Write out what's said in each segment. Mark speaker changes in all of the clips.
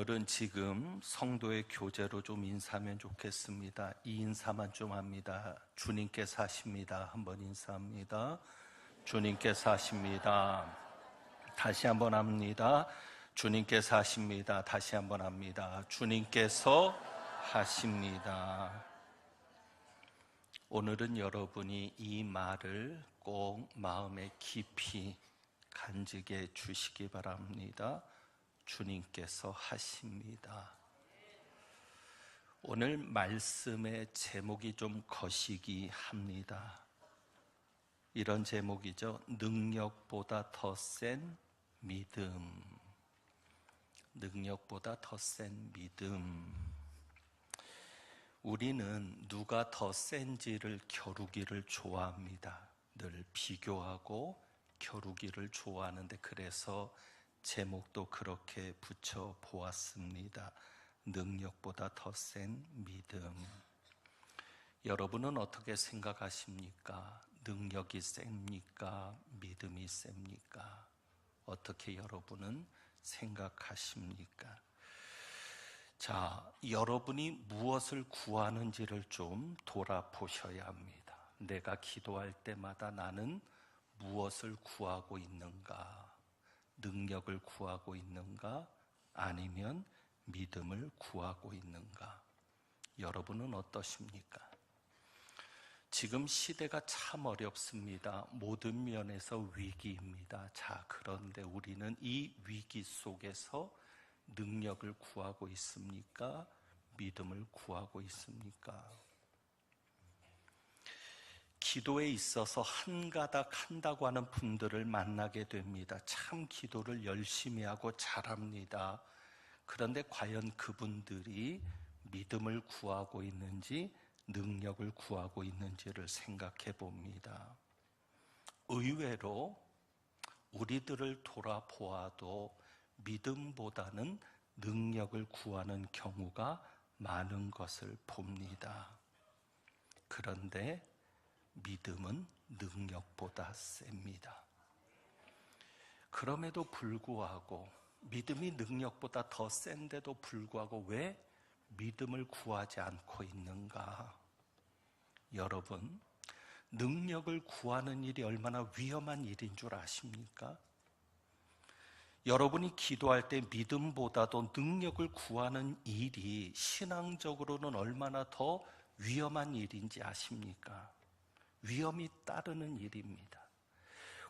Speaker 1: 오늘은 지금 성도의 교제로 좀 인사하면 좋겠습니다. 이 인사만 좀 합니다. 주님께 사십니다. 한번 인사합니다. 주님께 사십니다. 다시 한번 합니다. 주님께 사십니다. 다시 한번 합니다. 주님께서 하십니다. 오늘은 여러분이 이 말을 꼭 마음에 깊이 간직해 주시기 바랍니다. 주님께서 하십니다. 오늘 말씀의 제목이 좀 거시기 합니다. 이런 제목이죠. 능력보다 더 센 믿음. 능력보다 더 센 믿음. 우리는 누가 더 센지를 겨루기를 좋아합니다. 늘 비교하고 겨루기를 좋아하는데, 그래서 제목도 그렇게 붙여 보았습니다. 능력보다 더 센 믿음. 여러분은 어떻게 생각하십니까? 능력이 셉니까? 믿음이 셉니까? 어떻게 여러분은 생각하십니까? 자, 여러분이 무엇을 구하는지를 좀 돌아보셔야 합니다. 내가 기도할 때마다 나는 무엇을 구하고 있는가? 능력을 구하고 있는가? 아니면 믿음을 구하고 있는가? 여러분은 어떠십니까? 지금 시대가 참 어렵습니다. 모든 면에서 위기입니다. 자, 그런데 우리는 이 위기 속에서 능력을 구하고 있습니까? 믿음을 구하고 있습니까? 기도에 있어서 한 가닥 한다고 하는 분들을 만나게 됩니다. 참 기도를 열심히 하고 잘합니다. 그런데 과연 그분들이 믿음을 구하고 있는지 능력을 구하고 있는지를 생각해 봅니다. 의외로 우리들을 돌아보아도 믿음보다는 능력을 구하는 경우가 많은 것을 봅니다. 그런데 믿음은 능력보다 셉니다. 그럼에도 불구하고, 믿음이 능력보다 더 센데도 불구하고 왜 믿음을 구하지 않고 있는가? 여러분, 능력을 구하는 일이 얼마나 위험한 일인 줄 아십니까? 여러분이 기도할 때 믿음보다도 능력을 구하는 일이 신앙적으로는 얼마나 더 위험한 일인지 아십니까? 위험이 따르는 일입니다.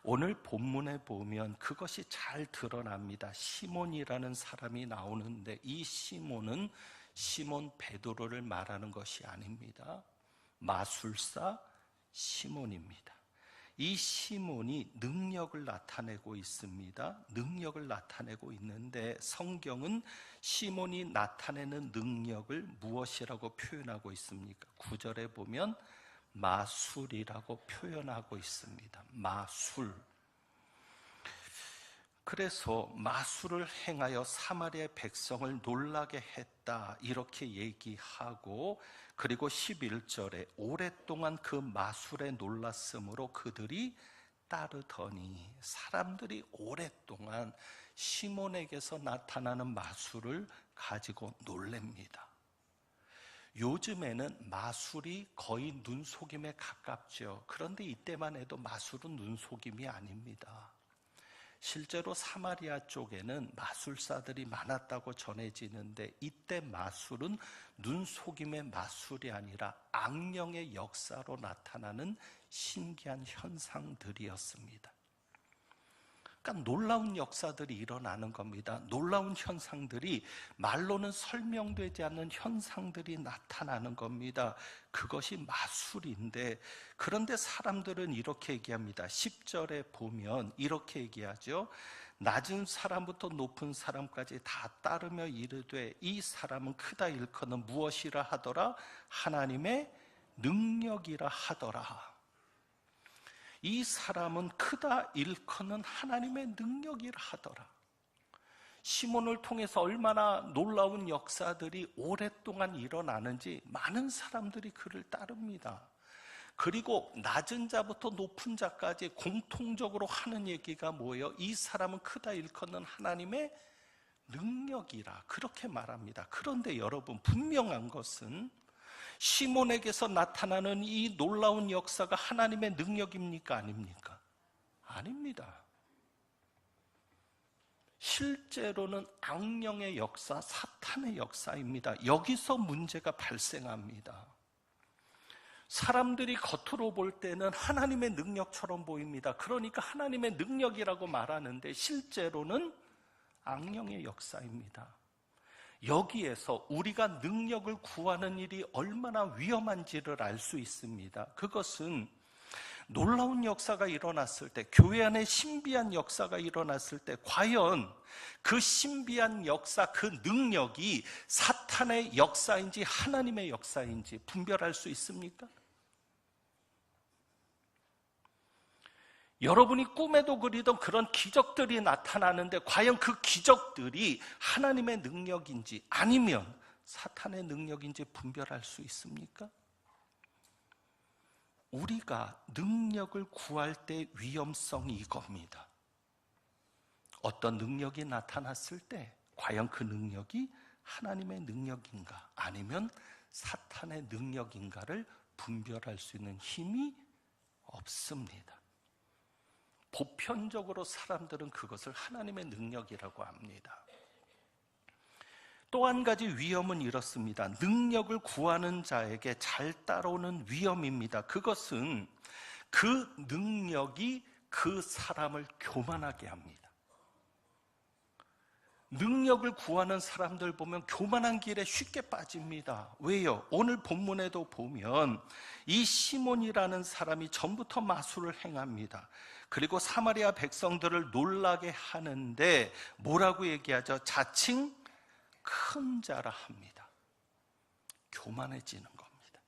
Speaker 1: 오늘 본문에 보면 그것이 잘 드러납니다. 시몬이라는 사람이 나오는데, 이 시몬은 시몬 베드로를 말하는 것이 아닙니다. 마술사 시몬입니다. 이 시몬이 능력을 나타내고 있습니다. 능력을 나타내고 있는데, 성경은 시몬이 나타내는 능력을 무엇이라고 표현하고 있습니까? 9절에 보면 마술이라고 표현하고 있습니다. 마술. 그래서 마술을 행하여 사마리아 백성을 놀라게 했다, 이렇게 얘기하고, 그리고 11절에 오랫동안 그 마술에 놀랐으므로 그들이 따르더니, 사람들이 오랫동안 시몬에게서 나타나는 마술을 가지고 놀랍니다. 요즘에는 마술이 거의 눈속임에 가깝죠. 그런데 이때만 해도 마술은 눈속임이 아닙니다. 실제로 사마리아 쪽에는 마술사들이 많았다고 전해지는데, 이때 마술은 눈속임의 마술이 아니라 악령의 역사로 나타나는 신기한 현상들이었습니다. 그러니까 놀라운 역사들이 일어나는 겁니다. 놀라운 현상들이, 말로는 설명되지 않는 현상들이 나타나는 겁니다. 그것이 마술인데, 그런데 사람들은 이렇게 얘기합니다. 10절에 보면 이렇게 얘기하죠. 낮은 사람부터 높은 사람까지 다 따르며 이르되, 이 사람은 크다 일컫는 무엇이라 하더라? 하나님의 능력이라 하더라. 이 사람은 크다 일컫는 하나님의 능력이라 하더라. 시몬을 통해서 얼마나 놀라운 역사들이 오랫동안 일어나는지 많은 사람들이 그를 따릅니다. 그리고 낮은 자부터 높은 자까지 공통적으로 하는 얘기가 뭐예요? 이 사람은 크다 일컫는 하나님의 능력이라 그렇게 말합니다. 그런데 여러분, 분명한 것은 시몬에게서 나타나는 이 놀라운 역사가 하나님의 능력입니까? 아닙니까? 아닙니다. 실제로는 악령의 역사, 사탄의 역사입니다. 여기서 문제가 발생합니다. 사람들이 겉으로 볼 때는 하나님의 능력처럼 보입니다. 그러니까 하나님의 능력이라고 말하는데 실제로는 악령의 역사입니다. 여기에서 우리가 능력을 구하는 일이 얼마나 위험한지를 알 수 있습니다. 그것은 놀라운 역사가 일어났을 때, 교회 안에 신비한 역사가 일어났을 때 과연 그 신비한 역사, 그 능력이 사탄의 역사인지 하나님의 역사인지 분별할 수 있습니까? 여러분이 꿈에도 그리던 그런 기적들이 나타나는데 과연 그 기적들이 하나님의 능력인지 아니면 사탄의 능력인지 분별할 수 있습니까? 우리가 능력을 구할 때 위험성이 이겁니다. 어떤 능력이 나타났을 때 과연 그 능력이 하나님의 능력인가 아니면 사탄의 능력인가를 분별할 수 있는 힘이 없습니다. 보편적으로 사람들은 그것을 하나님의 능력이라고 합니다. 또 한 가지 위험은 이렇습니다. 능력을 구하는 자에게 잘 따라오는 위험입니다. 그것은 그 능력이 그 사람을 교만하게 합니다. 능력을 구하는 사람들 보면 교만한 길에 쉽게 빠집니다. 왜요? 오늘 본문에도 보면 이 시몬이라는 사람이 전부터 마술을 행합니다. 그리고 사마리아 백성들을 놀라게 하는데 뭐라고 얘기하죠? 자칭 큰 자라 합니다. 교만해지는 겁니다.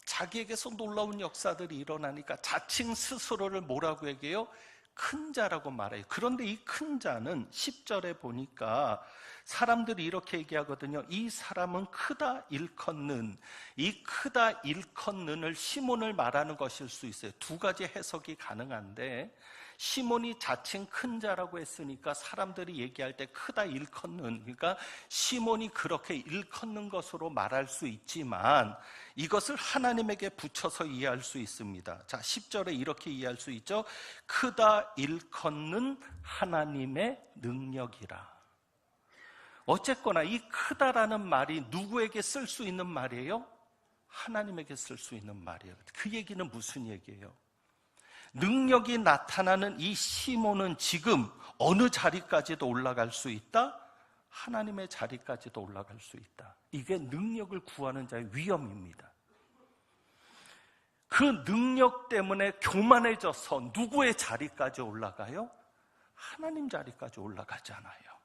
Speaker 1: 자기에게서 놀라운 역사들이 일어나니까 자칭 스스로를 뭐라고 얘기해요? 큰 자라고 말해요. 그런데 이 큰 자는 10절에 보니까 사람들이 이렇게 얘기하거든요. 이 사람은 크다 일컫는, 이 크다 일컫는을 시몬을 말하는 것일 수 있어요. 두 가지 해석이 가능한데 시몬이 자칭 큰 자라고 했으니까 사람들이 얘기할 때 크다 일컫는, 그러니까 시몬이 그렇게 일컫는 것으로 말할 수 있지만 이것을 하나님에게 붙여서 이해할 수 있습니다. 자, 10절에 이렇게 이해할 수 있죠. 크다 일컫는 하나님의 능력이라. 어쨌거나 이 크다라는 말이 누구에게 쓸 수 있는 말이에요? 하나님에게 쓸 수 있는 말이에요. 그 얘기는 무슨 얘기예요? 능력이 나타나는 이 시몬은 지금 어느 자리까지도 올라갈 수 있다? 하나님의 자리까지도 올라갈 수 있다. 이게 능력을 구하는 자의 위험입니다. 그 능력 때문에 교만해져서 누구의 자리까지 올라가요? 하나님 자리까지 올라가잖아요.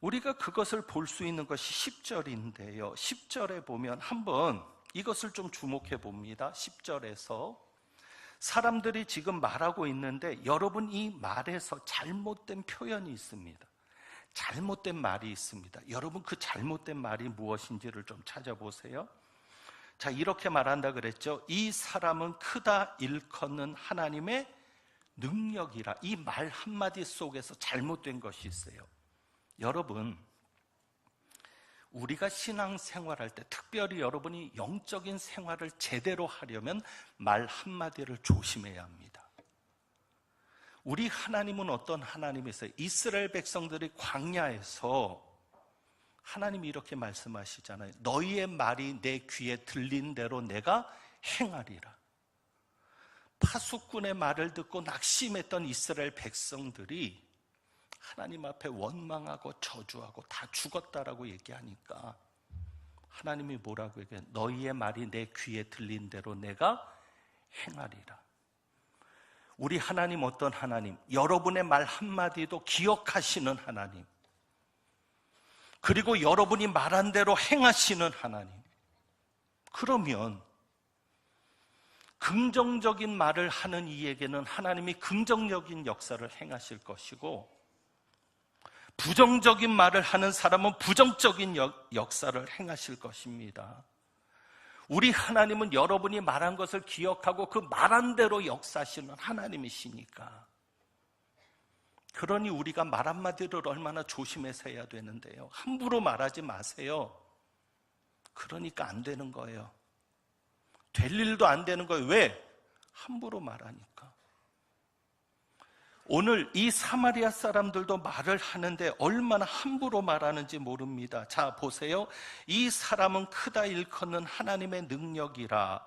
Speaker 1: 우리가 그것을 볼 수 있는 것이 10절인데요. 10절에 보면 한번 이것을 좀 주목해 봅니다. 10절에서 사람들이 지금 말하고 있는데 여러분 이 말에서 잘못된 표현이 있습니다. 잘못된 말이 있습니다. 여러분 그 잘못된 말이 무엇인지를 좀 찾아보세요. 자, 이렇게 말한다 그랬죠. 이 사람은 크다 일컫는 하나님의 능력이라. 이 말 한마디 속에서 잘못된 것이 있어요. 여러분, 우리가 신앙생활할 때 특별히 여러분이 영적인 생활을 제대로 하려면 말 한마디를 조심해야 합니다. 우리 하나님은 어떤 하나님이세요? 이스라엘 백성들이 광야에서 하나님이 이렇게 말씀하시잖아요. 너희의 말이 내 귀에 들린 대로 내가 행하리라. 파수꾼의 말을 듣고 낙심했던 이스라엘 백성들이 하나님 앞에 원망하고 저주하고 다 죽었다라고 얘기하니까 하나님이 뭐라고 얘기해요? 너희의 말이 내 귀에 들린 대로 내가 행하리라. 우리 하나님 어떤 하나님? 여러분의 말 한마디도 기억하시는 하나님. 그리고 여러분이 말한 대로 행하시는 하나님. 그러면 긍정적인 말을 하는 이에게는 하나님이 긍정적인 역사를 행하실 것이고 부정적인 말을 하는 사람은 부정적인 역사를 행하실 것입니다. 우리 하나님은 여러분이 말한 것을 기억하고 그 말한 대로 역사하시는 하나님이시니까 그러니 우리가 말 한마디를 얼마나 조심해서 해야 되는데요. 함부로 말하지 마세요. 그러니까 안 되는 거예요. 될 일도 안 되는 거예요. 왜? 함부로 말하니까. 오늘 이 사마리아 사람들도 말을 하는데 얼마나 함부로 말하는지 모릅니다. 자, 보세요. 이 사람은 크다 일컫는 하나님의 능력이라.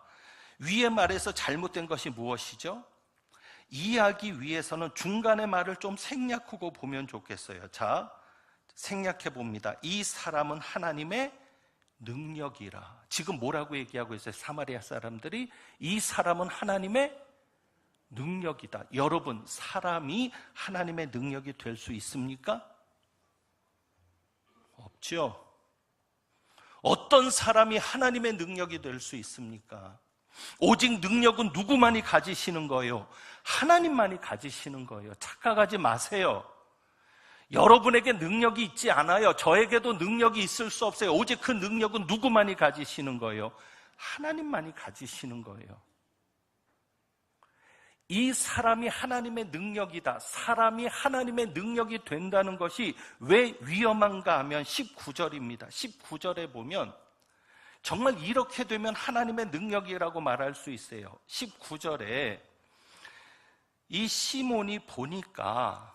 Speaker 1: 위에 말에서 잘못된 것이 무엇이죠? 이해하기 위해서는 중간의 말을 좀 생략하고 보면 좋겠어요. 자, 생략해 봅니다. 이 사람은 하나님의 능력이라. 지금 뭐라고 얘기하고 있어요? 사마리아 사람들이 이 사람은 하나님의 능력이다. 여러분, 사람이 하나님의 능력이 될 수 있습니까? 없죠. 어떤 사람이 하나님의 능력이 될 수 있습니까? 오직 능력은 누구만이 가지시는 거예요? 하나님만이 가지시는 거예요. 착각하지 마세요. 여러분에게 능력이 있지 않아요. 저에게도 능력이 있을 수 없어요. 오직 그 능력은 누구만이 가지시는 거예요? 하나님만이 가지시는 거예요. 이 사람이 하나님의 능력이다. 사람이 하나님의 능력이 된다는 것이 왜 위험한가 하면 19절입니다. 19절에 보면 정말 이렇게 되면 하나님의 능력이라고 말할 수 있어요. 19절에 이 시몬이 보니까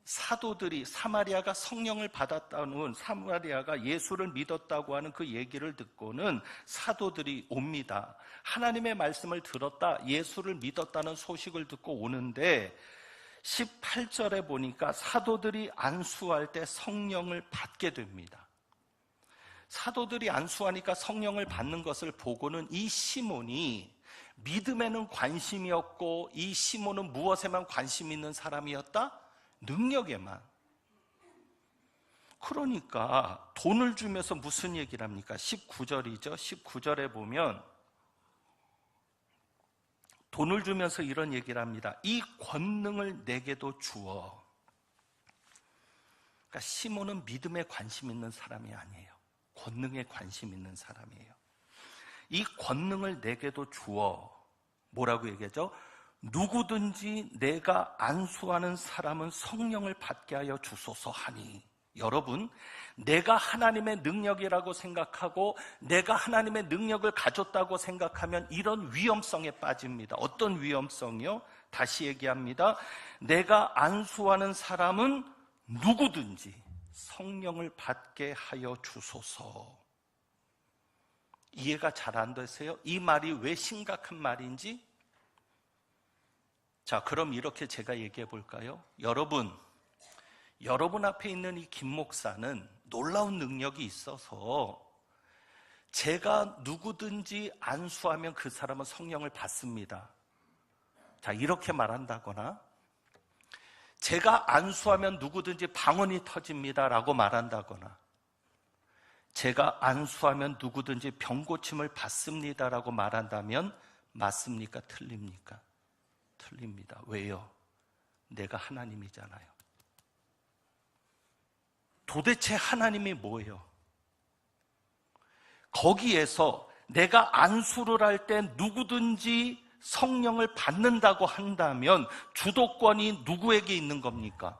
Speaker 1: 사도들이 사마리아가 성령을 받았다는, 사마리아가 예수를 믿었다고 하는 그 얘기를 듣고는 사도들이 옵니다. 하나님의 말씀을 들었다, 예수를 믿었다는 소식을 듣고 오는데 18절에 보니까 사도들이 안수할 때 성령을 받게 됩니다. 사도들이 안수하니까 성령을 받는 것을 보고는 이 시몬이 믿음에는 관심이 없고 이 시몬은 무엇에만 관심 있는 사람이었다? 능력에만. 그러니까 돈을 주면서 무슨 얘기를 합니까? 19절이죠. 19절에 보면 돈을 주면서 이런 얘기를 합니다. 이 권능을 내게도 주어. 그러니까 시몬은 믿음에 관심 있는 사람이 아니에요. 권능에 관심 있는 사람이에요. 이 권능을 내게도 주어. 뭐라고 얘기하죠? 누구든지 내가 안수하는 사람은 성령을 받게 하여 주소서 하니. 여러분, 내가 하나님의 능력이라고 생각하고 내가 하나님의 능력을 가졌다고 생각하면 이런 위험성에 빠집니다. 어떤 위험성이요? 다시 얘기합니다. 내가 안수하는 사람은 누구든지 성령을 받게 하여 주소서. 이해가 잘 안 되세요? 이 말이 왜 심각한 말인지? 자, 그럼 이렇게 제가 얘기해 볼까요? 여러분 앞에 있는 이 김 목사는 놀라운 능력이 있어서 제가 누구든지 안수하면 그 사람은 성령을 받습니다. 자, 이렇게 말한다거나 제가 안수하면 누구든지 방언이 터집니다라고 말한다거나 제가 안수하면 누구든지 병고침을 받습니다라고 말한다면 맞습니까? 틀립니까? 틀립니다. 왜요? 내가 하나님이잖아요. 도대체 하나님이 뭐예요? 거기에서 내가 안수를 할 때 누구든지 성령을 받는다고 한다면 주도권이 누구에게 있는 겁니까?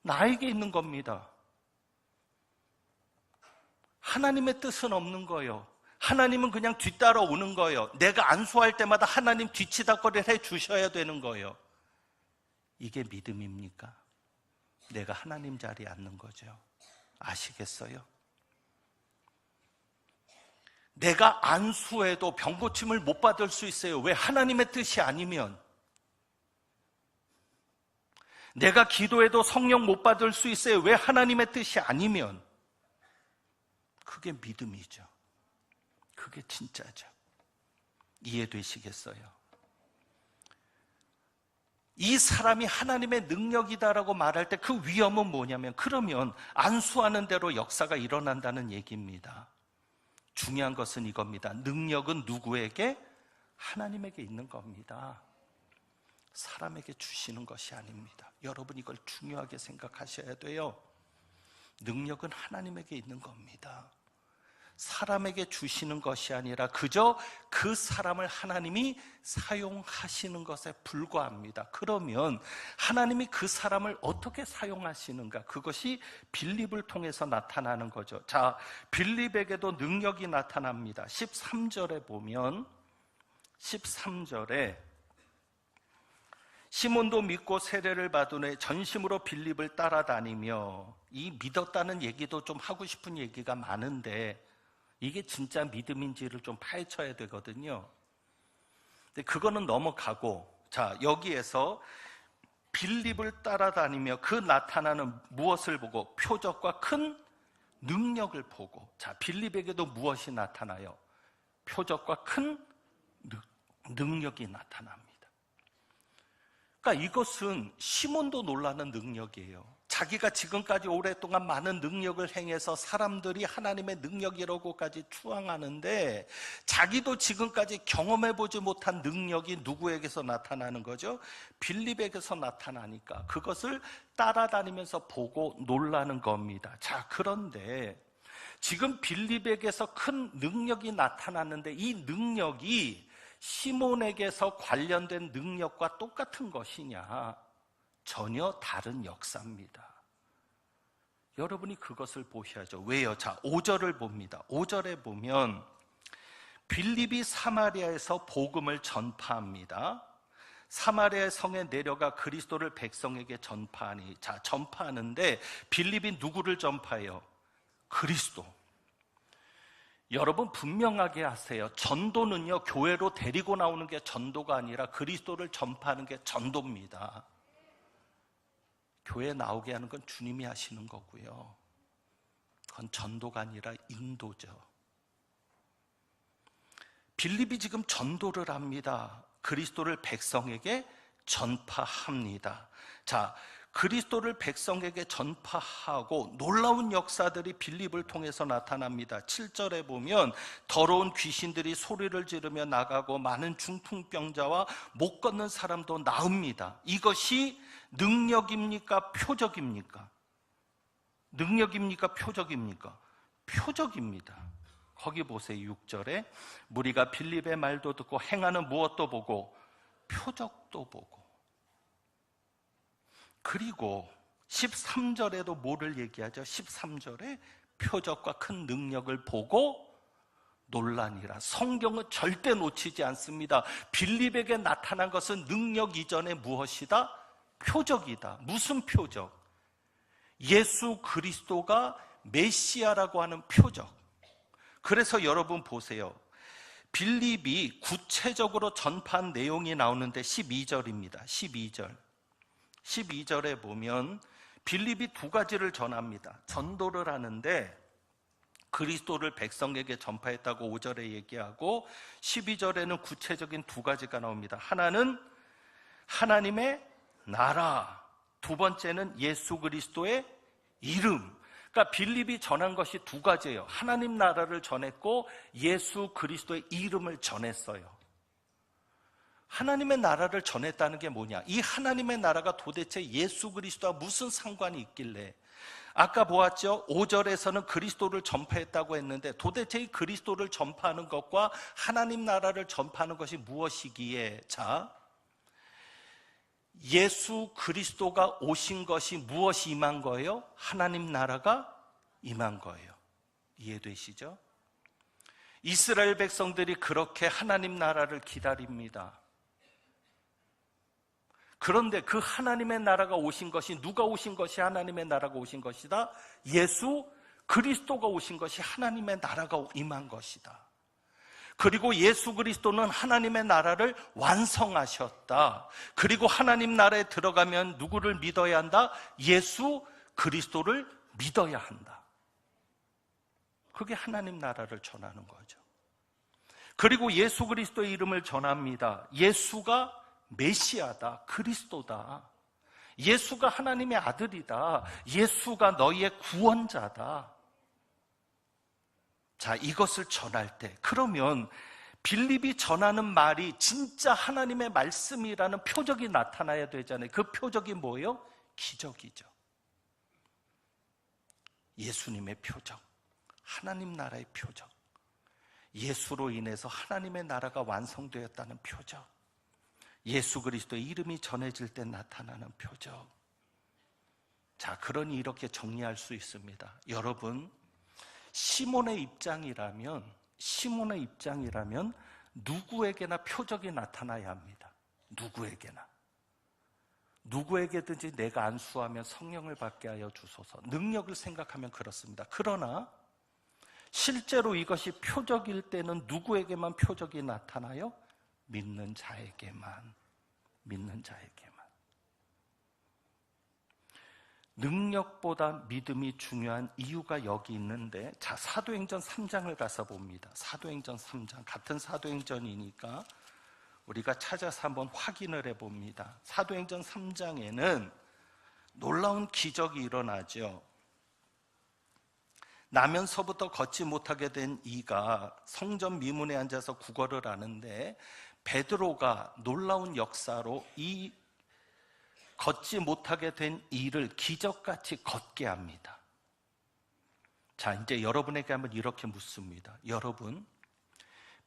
Speaker 1: 나에게 있는 겁니다. 하나님의 뜻은 없는 거예요. 하나님은 그냥 뒤따라오는 거예요. 내가 안수할 때마다 하나님 뒤치다거리를 해주셔야 되는 거예요. 이게 믿음입니까? 내가 하나님 자리에 앉는 거죠. 아시겠어요? 내가 안수해도 병고침을 못 받을 수 있어요. 왜? 하나님의 뜻이 아니면. 내가 기도해도 성령 못 받을 수 있어요. 왜? 하나님의 뜻이 아니면. 그게 믿음이죠. 그게 진짜죠. 이해되시겠어요? 이 사람이 하나님의 능력이다라고 말할 때 그 위험은 뭐냐면, 그러면 안수하는 대로 역사가 일어난다는 얘기입니다. 중요한 것은 이겁니다. 능력은 누구에게? 하나님에게 있는 겁니다. 사람에게 주시는 것이 아닙니다. 여러분, 이걸 중요하게 생각하셔야 돼요. 능력은 하나님에게 있는 겁니다. 사람에게 주시는 것이 아니라 그저 그 사람을 하나님이 사용하시는 것에 불과합니다. 그러면 하나님이 그 사람을 어떻게 사용하시는가? 그것이 빌립을 통해서 나타나는 거죠. 자, 빌립에게도 능력이 나타납니다. 13절에 보면 13절에 시몬도 믿고 세례를 받은 후에 전심으로 빌립을 따라다니며, 이 믿었다는 얘기도 좀 하고 싶은 얘기가 많은데 이게 진짜 믿음인지를 좀 파헤쳐야 되거든요. 근데 그거는 넘어가고, 자, 여기에서 빌립을 따라다니며 그 나타나는 무엇을 보고? 표적과 큰 능력을 보고. 자, 빌립에게도 무엇이 나타나요? 표적과 큰 능력이 나타납니다. 그러니까 이것은 시몬도 놀라는 능력이에요. 자기가 지금까지 오랫동안 많은 능력을 행해서 사람들이 하나님의 능력이라고까지 추앙하는데, 자기도 지금까지 경험해보지 못한 능력이 누구에게서 나타나는 거죠? 빌립에게서 나타나니까 그것을 따라다니면서 보고 놀라는 겁니다. 자, 그런데 지금 빌립에게서 큰 능력이 나타났는데 이 능력이 시몬에게서 관련된 능력과 똑같은 것이냐? 전혀 다른 역사입니다. 여러분이 그것을 보셔야죠. 왜요? 자, 5절을 봅니다. 5절에 보면 빌립이 사마리아에서 복음을 전파합니다. 사마리아 성에 내려가 그리스도를 백성에게 전파하니. 자, 전파하는데 빌립이 누구를 전파해요? 그리스도. 여러분 분명하게 하세요. 전도는요, 교회로 데리고 나오는 게 전도가 아니라 그리스도를 전파하는 게 전도입니다. 교회에 나오게 하는 건 주님이 하시는 거고요. 그건 전도가 아니라 인도죠. 빌립이 지금 전도를 합니다. 그리스도를 백성에게 전파합니다. 자, 그리스도를 백성에게 전파하고 놀라운 역사들이 빌립을 통해서 나타납니다. 7절에 보면 더러운 귀신들이 소리를 지르며 나가고 많은 중풍병자와 못 걷는 사람도 나옵니다. 이것이 능력입니까? 표적입니까? 능력입니까? 표적입니까? 표적입니다. 거기 보세요. 6절에 무리가 빌립의 말도 듣고 행하는 무엇도 보고 표적도 보고. 그리고 13절에도 뭐를 얘기하죠? 13절에 표적과 큰 능력을 보고 놀라니라. 성경은 절대 놓치지 않습니다. 빌립에게 나타난 것은 능력 이전에 무엇이다? 표적이다. 무슨 표적? 예수 그리스도가 메시아라고 하는 표적. 그래서 여러분 보세요. 빌립이 구체적으로 전파한 내용이 나오는데 12절입니다. 12절에 보면 빌립이 두 가지를 전합니다. 전도를 하는데 그리스도를 백성에게 전파했다고 5절에 얘기하고 12절에는 구체적인 두 가지가 나옵니다. 하나는 하나님의 나라, 두 번째는 예수 그리스도의 이름. 그러니까 빌립이 전한 것이 두 가지예요. 하나님 나라를 전했고 예수 그리스도의 이름을 전했어요. 하나님의 나라를 전했다는 게 뭐냐? 이 하나님의 나라가 도대체 예수 그리스도와 무슨 상관이 있길래? 아까 보았죠? 5절에서는 그리스도를 전파했다고 했는데 도대체 이 그리스도를 전파하는 것과 하나님 나라를 전파하는 것이 무엇이기에? 자, 예수 그리스도가 오신 것이 무엇이 임한 거예요? 하나님 나라가 임한 거예요. 이해되시죠? 이스라엘 백성들이 그렇게 하나님 나라를 기다립니다. 그런데 그 하나님의 나라가 오신 것이, 누가 오신 것이 하나님의 나라가 오신 것이다? 예수 그리스도가 오신 것이 하나님의 나라가 임한 것이다. 그리고 예수 그리스도는 하나님의 나라를 완성하셨다. 그리고 하나님 나라에 들어가면 누구를 믿어야 한다? 예수 그리스도를 믿어야 한다. 그게 하나님 나라를 전하는 거죠. 그리고 예수 그리스도의 이름을 전합니다. 예수가 메시아다, 그리스도다. 예수가 하나님의 아들이다. 예수가 너희의 구원자다. 자, 이것을 전할 때, 그러면 빌립이 전하는 말이 진짜 하나님의 말씀이라는 표적이 나타나야 되잖아요. 그 표적이 뭐예요? 기적이죠. 예수님의 표적, 하나님 나라의 표적. 예수로 인해서 하나님의 나라가 완성되었다는 표적. 예수 그리스도의 이름이 전해질 때 나타나는 표적. 자, 그러니 이렇게 정리할 수 있습니다. 여러분, 시몬의 입장이라면 누구에게나 표적이 나타나야 합니다. 누구에게든지 내가 안수하면 성령을 받게 하여 주소서. 능력을 생각하면 그렇습니다. 그러나 실제로 이것이 표적일 때는 누구에게만 표적이 나타나요? 믿는 자에게만. 능력보다 믿음이 중요한 이유가 여기 있는데, 자, 사도행전 3장을 가서 봅니다. 사도행전 3장, 같은 사도행전이니까 우리가 찾아서 한번 확인을 해봅니다. 사도행전 3장에는 놀라운 기적이 일어나죠. 나면서부터 걷지 못하게 된 이가 성전 미문에 앉아서 구걸을 하는데, 베드로가 놀라운 역사로 이 걷지 못하게 된 이를 기적같이 걷게 합니다. 자, 이제 여러분에게 한번 이렇게 묻습니다. 여러분,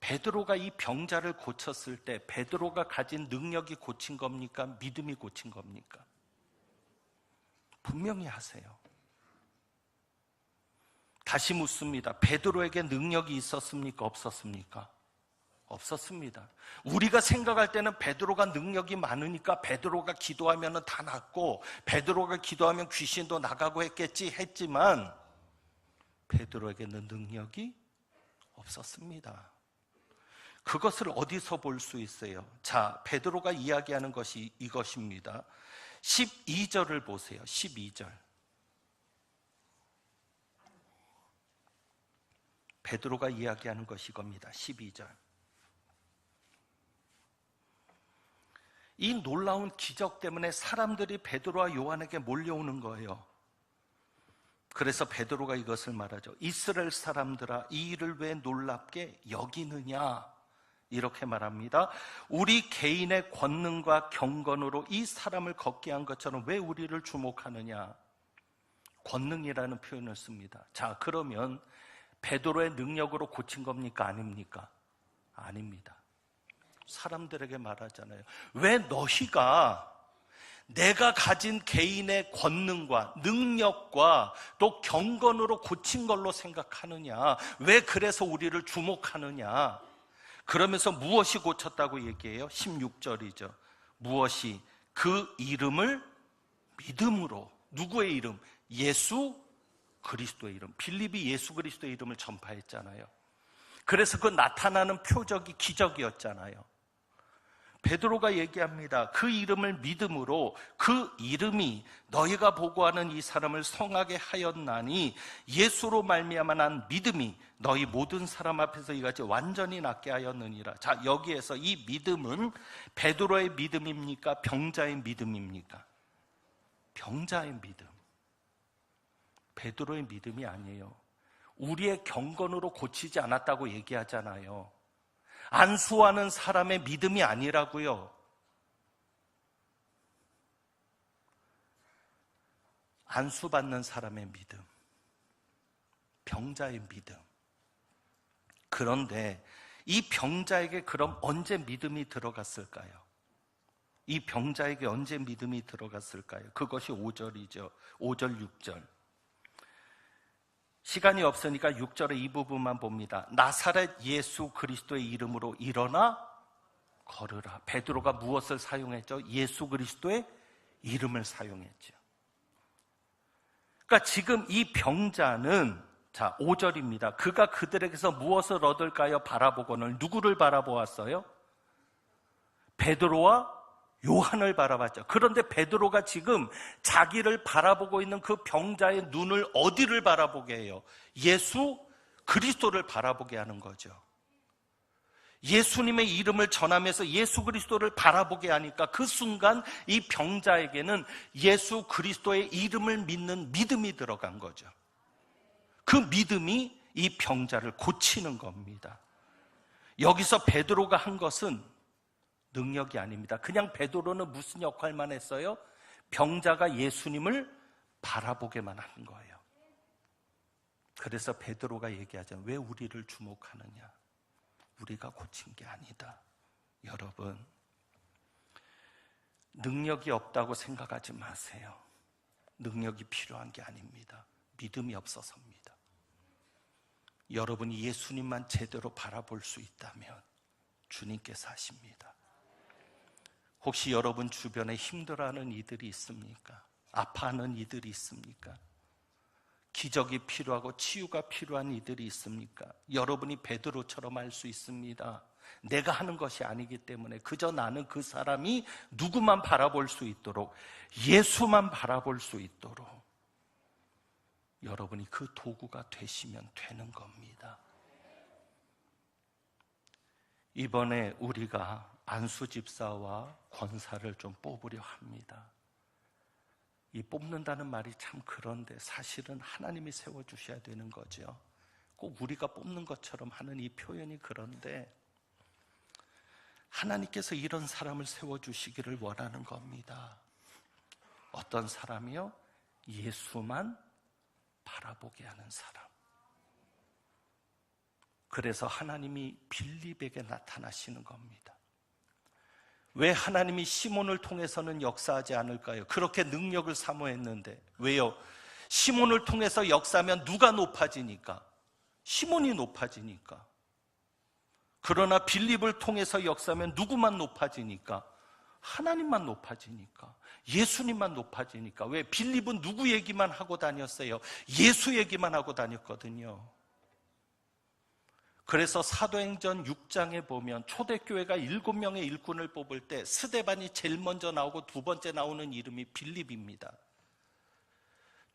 Speaker 1: 베드로가 이 병자를 고쳤을 때 베드로가 가진 능력이 고친 겁니까? 믿음이 고친 겁니까? 분명히 하세요. 다시 묻습니다. 베드로에게 능력이 있었습니까? 없었습니까? 없었습니다. 우리가 생각할 때는 베드로가 능력이 많으니까 베드로가 기도하면 다 낫고 베드로가 기도하면 귀신도 나가고 했지만 베드로에게는 능력이 없었습니다. 그것을 어디서 볼 수 있어요? 자, 베드로가 이야기하는 것이 이것입니다. 12절을 보세요. 12절. 베드로가 이야기하는 것이 이겁니다. 12절. 이 놀라운 기적 때문에 사람들이 베드로와 요한에게 몰려오는 거예요. 그래서 베드로가 이것을 말하죠. 이스라엘 사람들아, 이 일을 왜 놀랍게 여기느냐? 이렇게 말합니다. 우리 개인의 권능과 경건으로 이 사람을 걷게 한 것처럼 왜 우리를 주목하느냐? 권능이라는 표현을 씁니다. 자, 그러면 베드로의 능력으로 고친 겁니까? 아닙니까? 아닙니다. 사람들에게 말하잖아요. 왜 너희가 내가 가진 개인의 권능과 능력과 또 경건으로 고친 걸로 생각하느냐? 왜 그래서 우리를 주목하느냐? 그러면서 무엇이 고쳤다고 얘기해요? 16절이죠. 무엇이? 그 이름을 믿음으로. 누구의 이름? 예수 그리스도의 이름. 빌립이 예수 그리스도의 이름을 전파했잖아요. 그래서 그 나타나는 표적이 기적이었잖아요. 베드로가 얘기합니다. 그 이름을 믿음으로, 그 이름이 너희가 보고하는 이 사람을 성하게 하였나니 예수로 말미암아 난 믿음이 너희 모든 사람 앞에서 이같이 완전히 낫게 하였느니라. 자, 여기에서 이 믿음은 베드로의 믿음입니까? 병자의 믿음입니까? 병자의 믿음. 베드로의 믿음이 아니에요. 우리의 경건으로 고치지 않았다고 얘기하잖아요. 안수하는 사람의 믿음이 아니라고요. 안수받는 사람의 믿음. 병자의 믿음. 그런데 이 병자에게 그럼 언제 믿음이 들어갔을까요? 이 병자에게 언제 믿음이 들어갔을까요? 그것이 5절이죠. 5절, 6절. 시간이 없으니까 6절의 이 부분만 봅니다. 나사렛 예수 그리스도의 이름으로 일어나 걸으라. 베드로가 무엇을 사용했죠? 예수 그리스도의 이름을 사용했죠. 그러니까 지금 이 병자는, 자, 5절입니다. 그가 그들에게서 무엇을 얻을까요? 바라보고는 누구를 바라보았어요? 베드로와 요한을 바라봤죠. 그런데 베드로가 지금 자기를 바라보고 있는 그 병자의 눈을 어디를 바라보게 해요? 예수 그리스도를 바라보게 하는 거죠. 예수님의 이름을 전하면서 예수 그리스도를 바라보게 하니까 그 순간 이 병자에게는 예수 그리스도의 이름을 믿는 믿음이 들어간 거죠. 그 믿음이 이 병자를 고치는 겁니다. 여기서 베드로가 한 것은 능력이 아닙니다. 그냥 베드로는 무슨 역할만 했어요? 병자가 예수님을 바라보게만 하는 거예요. 그래서 베드로가 얘기하잖아요. 왜 우리를 주목하느냐? 우리가 고친 게 아니다. 여러분, 능력이 없다고 생각하지 마세요. 능력이 필요한 게 아닙니다. 믿음이 없어서입니다. 여러분이 예수님만 제대로 바라볼 수 있다면 주님께서 하십니다. 혹시 여러분 주변에 힘들어하는 이들이 있습니까? 아파하는 이들이 있습니까? 기적이 필요하고 치유가 필요한 이들이 있습니까? 여러분이 베드로처럼 할 수 있습니다. 내가 하는 것이 아니기 때문에 그저 나는 그 사람이 누구만 바라볼 수 있도록, 예수만 바라볼 수 있도록 여러분이 그 도구가 되시면 되는 겁니다. 이번에 우리가 안수 집사와 권사를 좀 뽑으려 합니다. 이 뽑는다는 말이 참 그런데 사실은 하나님이 세워주셔야 되는 거죠. 꼭 우리가 뽑는 것처럼 하는 이 표현이 그런데 하나님께서 이런 사람을 세워주시기를 원하는 겁니다. 어떤 사람이요? 예수만 바라보게 하는 사람. 그래서 하나님이 빌립에게 나타나시는 겁니다. 왜 하나님이 시몬을 통해서는 역사하지 않을까요? 그렇게 능력을 사모했는데. 왜요? 시몬을 통해서 역사하면 누가 높아지니까? 시몬이 높아지니까. 그러나 빌립을 통해서 역사하면 누구만 높아지니까? 하나님만 높아지니까. 예수님만 높아지니까. 왜? 빌립은 누구 얘기만 하고 다녔어요? 예수 얘기만 하고 다녔거든요. 그래서 사도행전 6장에 보면 초대교회가 7명의 일꾼을 뽑을 때 스데반이 제일 먼저 나오고 두 번째 나오는 이름이 빌립입니다.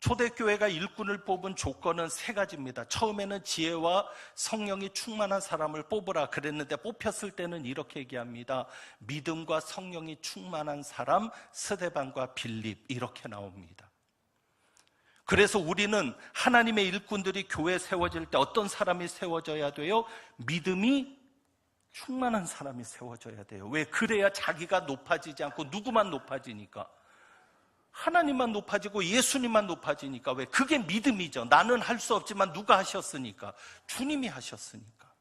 Speaker 1: 초대교회가 일꾼을 뽑은 조건은 세 가지입니다. 처음에는 지혜와 성령이 충만한 사람을 뽑으라 그랬는데 뽑혔을 때는 이렇게 얘기합니다. 믿음과 성령이 충만한 사람 스데반과 빌립, 이렇게 나옵니다. 그래서 우리는 하나님의 일꾼들이 교회에 세워질 때 어떤 사람이 세워져야 돼요? 믿음이 충만한 사람이 세워져야 돼요. 왜? 그래야 자기가 높아지지 않고 누구만 높아지니까? 하나님만 높아지고 예수님만 높아지니까. 왜? 그게 믿음이죠. 나는 할 수 없지만 누가 하셨으니까? 주님이 하셨으니까.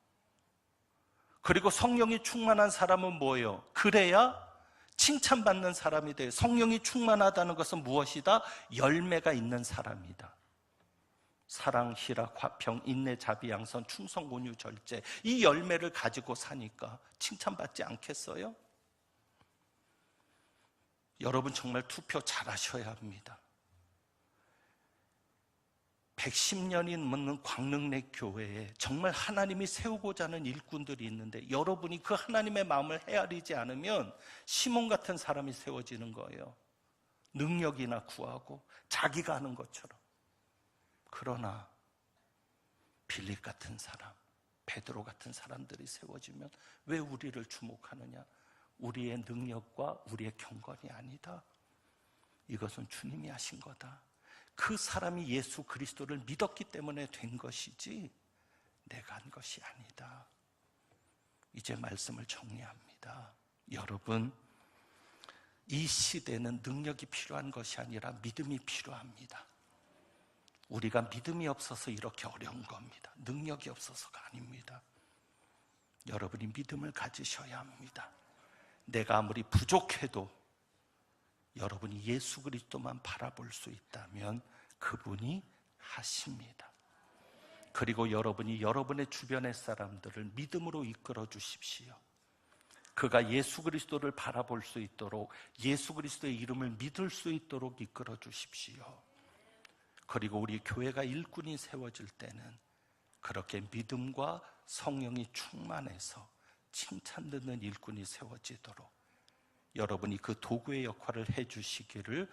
Speaker 1: 그리고 성령이 충만한 사람은 뭐예요? 그래야 칭찬받는 사람이 돼요. 성령이 충만하다는 것은 무엇이다? 열매가 있는 사람이다. 사랑, 희락, 화평, 인내, 자비, 양선, 충성, 온유, 절제, 이 열매를 가지고 사니까 칭찬받지 않겠어요? 여러분 정말 투표 잘하셔야 합니다. 110년이 넘는 광릉내 교회에 정말 하나님이 세우고자 하는 일꾼들이 있는데 여러분이 그 하나님의 마음을 헤아리지 않으면 시몬 같은 사람이 세워지는 거예요. 능력이나 구하고 자기가 하는 것처럼. 그러나 빌립 같은 사람, 베드로 같은 사람들이 세워지면 왜 우리를 주목하느냐? 우리의 능력과 우리의 경건이 아니다. 이것은 주님이 하신 거다. 그 사람이 예수 그리스도를 믿었기 때문에 된 것이지 내가 한 것이 아니다. 이제 말씀을 정리합니다. 여러분, 이 시대는 능력이 필요한 것이 아니라 믿음이 필요합니다. 우리가 믿음이 없어서 이렇게 어려운 겁니다. 능력이 없어서가 아닙니다. 여러분이 믿음을 가지셔야 합니다. 내가 아무리 부족해도 여러분이 예수 그리스도만 바라볼 수 있다면 그분이 하십니다. 그리고 여러분이 여러분의 주변의 사람들을 믿음으로 이끌어 주십시오. 그가 예수 그리스도를 바라볼 수 있도록, 예수 그리스도의 이름을 믿을 수 있도록 이끌어 주십시오. 그리고 우리 교회가 일꾼이 세워질 때는 그렇게 믿음과 성령이 충만해서 칭찬 듣는 일꾼이 세워지도록 여러분이 그 도구의 역할을 해주시기를